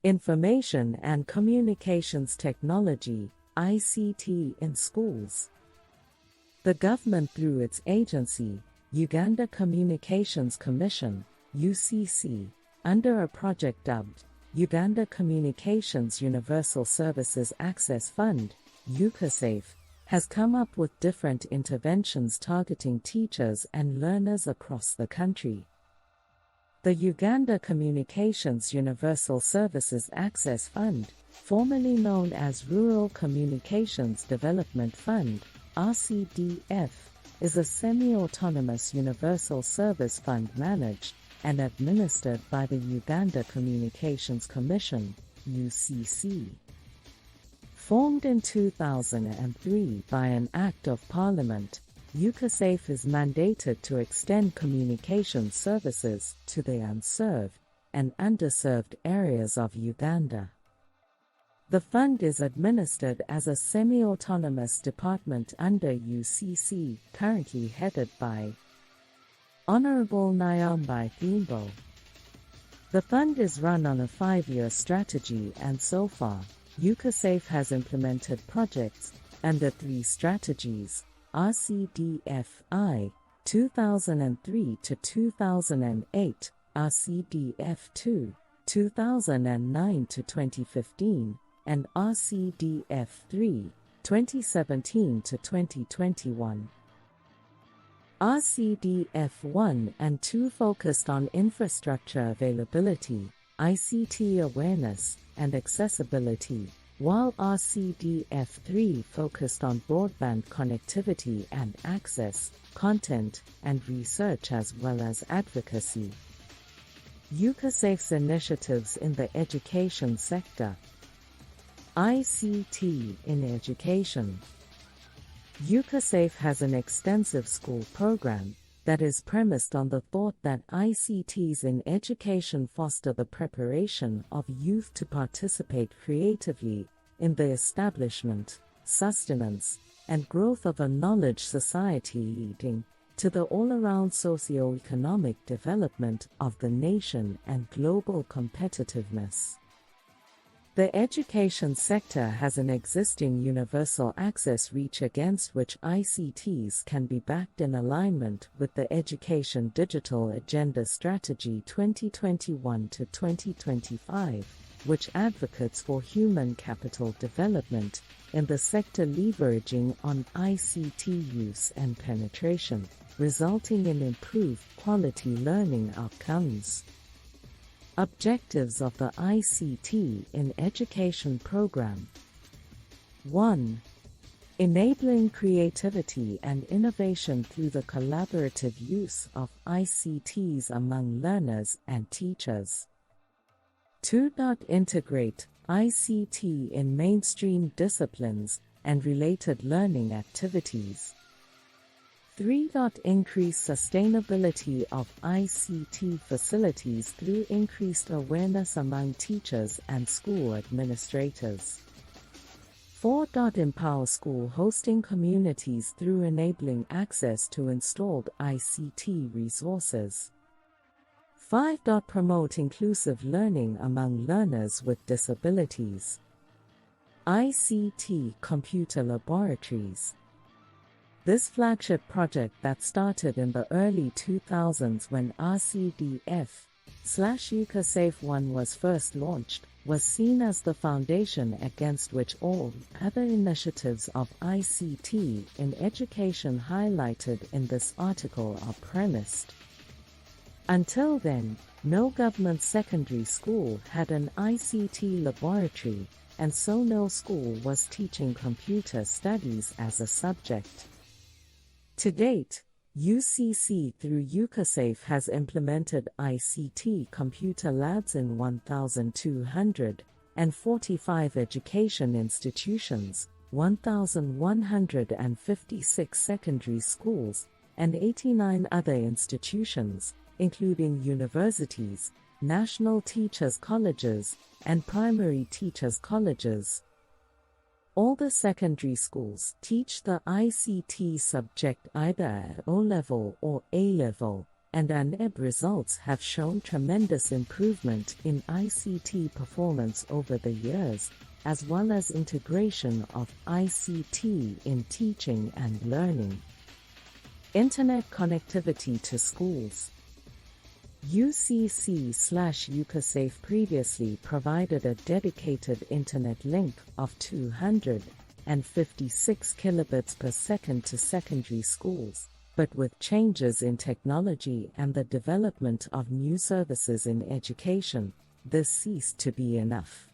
Information and Communications Technology (ICT) in schools. The government, through its agency, Uganda Communications Commission (UCC), under a project dubbed Uganda Communications Universal Services Access Fund (Ucusaf), has come up with different interventions targeting teachers and learners across the country. The Uganda Communications Universal Services Access Fund, formerly known as Rural Communications Development Fund (RCDF), is a semi-autonomous universal service fund managed and administered by the Uganda Communications Commission (UCC). Formed in 2003 by an Act of Parliament, Ucusaf is mandated to extend communication services to the unserved and underserved areas of Uganda. The fund is administered as a semi-autonomous department under UCC, currently headed by Honorable Nyambai Thimbo. The fund is run on a 5-year strategy, and so far, Ucusaf has implemented projects under 3 strategies: RCDF-I 2003 to 2008, RCDF-2 2009 to 2015, and RCDF-3 2017 to 2021. RCDF-1 and 2 focused on infrastructure availability, ICT awareness, and accessibility, while RCDF-3 focused on broadband connectivity and access, content, and research as well as advocacy. Ucusaf's initiatives in the education sector. ICT in education. Ucusaf has an extensive school program that is premised on the thought that ICTs in education foster the preparation of youth to participate creatively in the establishment, sustenance, and growth of a knowledge society, leading to the all-around socio-economic development of the nation and global competitiveness. The education sector has an existing universal access reach against which ICTs can be backed in alignment with the Education Digital Agenda Strategy 2021 to 2025, which advocates for human capital development in the sector, leveraging on ICT use and penetration, resulting in improved quality learning outcomes. Objectives of the ICT in Education Program. 1. Enabling creativity and innovation through the collaborative use of ICTs among learners and teachers. 2. Integrate ICT in mainstream disciplines and related learning activities. 3. Increase sustainability of ICT facilities through increased awareness among teachers and school administrators. 4. Empower school hosting communities through enabling access to installed ICT resources. 5. Promote inclusive learning among learners with disabilities. ICT Computer Laboratories. This flagship project that started in the early 2000s when RCDF/Ucusaf-1 was first launched, was seen as the foundation against which all other initiatives of ICT in education highlighted in this article are premised. Until then, no government secondary school had an ICT laboratory, and so no school was teaching computer studies as a subject. To date, UCC through Ucusaf has implemented ICT computer labs in 1,245 education institutions, 1,156 secondary schools, and 89 other institutions, including universities, national teachers' colleges, and primary teachers' colleges. All the secondary schools teach the ICT subject either at O-level or A-level, and UNEB results have shown tremendous improvement in ICT performance over the years, as well as integration of ICT in teaching and learning. Internet connectivity to schools. UCC/Ucusaf previously provided a dedicated internet link of 256 kilobits per second to secondary schools, but with changes in technology and the development of new services in education, this ceased to be enough.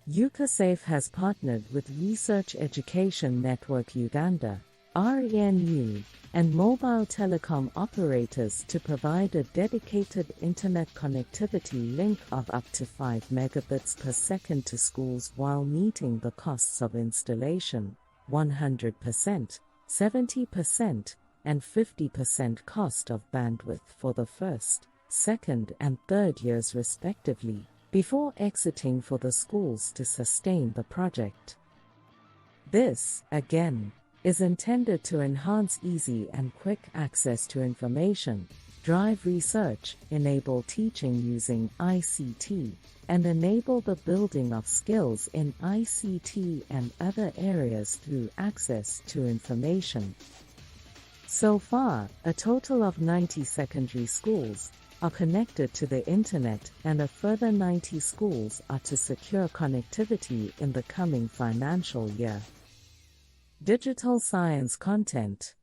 Ucusaf has partnered with Research Education Network Uganda, RENU, and mobile telecom operators to provide a dedicated internet connectivity link of up to 5 megabits per second to schools while meeting the costs of installation, 100%, 70%, and 50% cost of bandwidth for the first, second, and third years respectively, before exiting for the schools to sustain the project. This, again, is intended to enhance easy and quick access to information, drive research, enable teaching using ICT, and enable the building of skills in ICT and other areas through access to information. So far, a total of 90 secondary schools are connected to the Internet, and a further 90 schools are to secure connectivity in the coming financial year. Digital science content.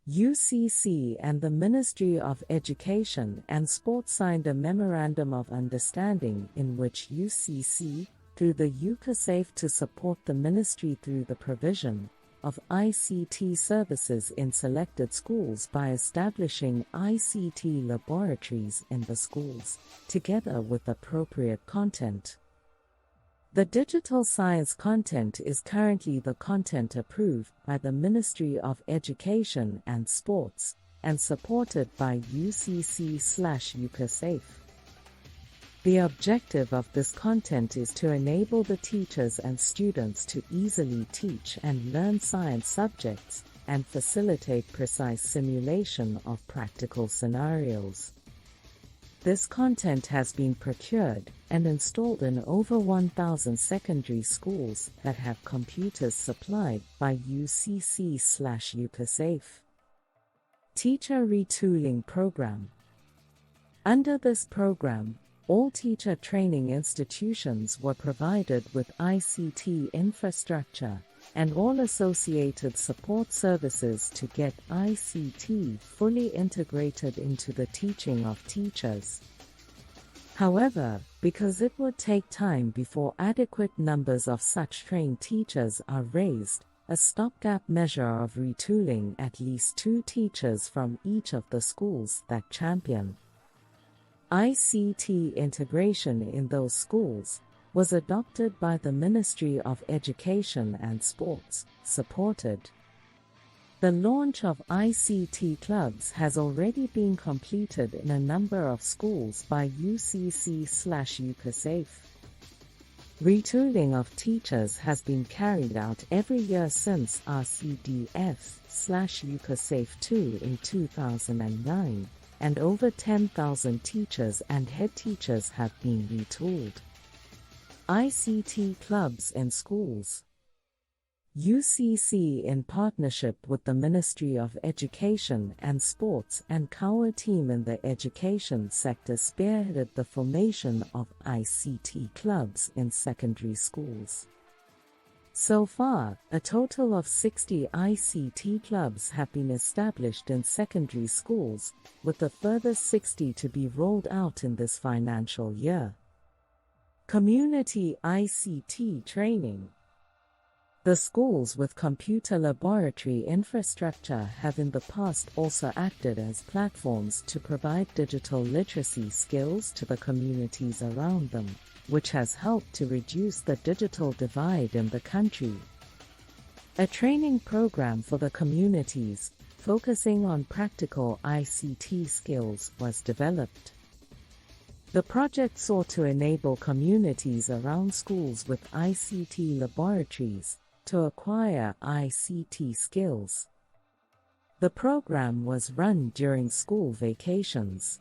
UCC and the Ministry of Education and Sport signed a Memorandum of Understanding in which UCC, through the Ucusaf, to support the Ministry through the provision of ICT services in selected schools by establishing ICT laboratories in the schools, together with appropriate content. The digital science content is currently the content approved by the Ministry of Education and Sports and supported by UCC/Ucusaf. The objective of this content is to enable the teachers and students to easily teach and learn science subjects and facilitate precise simulation of practical scenarios. This content has been procured and installed in over 1,000 secondary schools that have computers supplied by UCC/Ucusaf. Teacher Retooling Program. Under this program, all teacher training institutions were provided with ICT infrastructure and all associated support services to get ICT fully integrated into the teaching of teachers. However, because it would take time before adequate numbers of such trained teachers are raised, a stopgap measure of retooling at least 2 teachers from each of the schools that champion ICT integration in those schools was adopted by the Ministry of Education and Sports, supported. The launch of ICT clubs has already been completed in a number of schools by UCC/Ucusaf. Retooling of teachers has been carried out every year since RCDF/Ucusaf 2 in 2009. And over 10,000 teachers and head teachers have been retooled. ICT clubs in schools. UCC, in partnership with the Ministry of Education and Sports and our team in the education sector, spearheaded the formation of ICT clubs in secondary schools. So far, a total of 60 ICT clubs have been established in secondary schools, with a further 60 to be rolled out in this financial year. Community ICT training. The schools with computer laboratory infrastructure have in the past also acted as platforms to provide digital literacy skills to the communities around them, which has helped to reduce the digital divide in the country. A training program for the communities, focusing on practical ICT skills, was developed. The project sought to enable communities around schools with ICT laboratories to acquire ICT skills. The program was run during school vacations.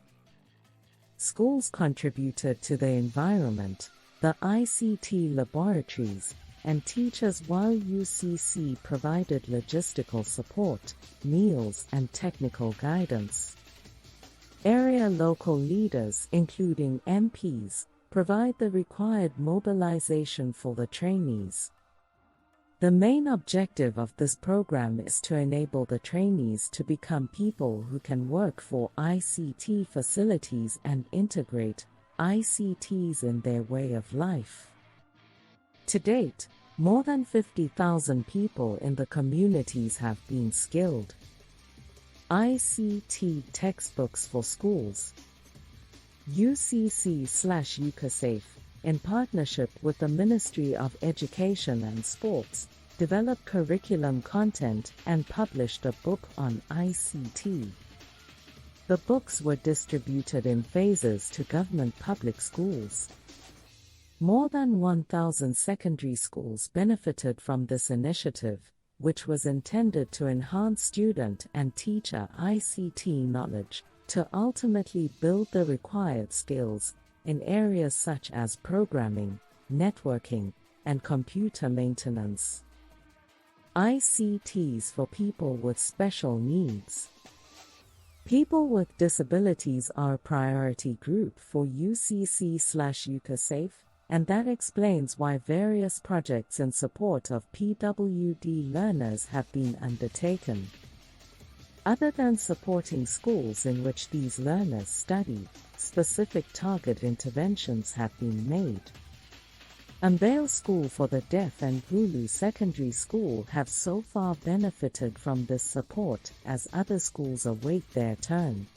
Schools contributed to the environment, the ICT laboratories, and teachers, while UCC provided logistical support, meals, and technical guidance. Area local leaders, including MPs, provide the required mobilization for the trainees. The main objective of this program is to enable the trainees to become people who can work for ICT facilities and integrate ICTs in their way of life. To date, more than 50,000 people in the communities have been skilled. ICT textbooks for schools. UCC/Ucusaf, in partnership with the Ministry of Education and Sports, developed curriculum content and published a book on ICT. The books were distributed in phases to government public schools. More than 1,000 secondary schools benefited from this initiative, which was intended to enhance student and teacher ICT knowledge, to ultimately build the required skills in areas such as programming, networking, and computer maintenance. ICTs for people with special needs. People with disabilities are a priority group for UCC/Ucusaf, and that explains why various projects in support of PWD learners have been undertaken. Other than supporting schools in which these learners study, specific target interventions have been made. Mbale School for the Deaf and Gulu Secondary School have so far benefited from this support, as other schools await their turn.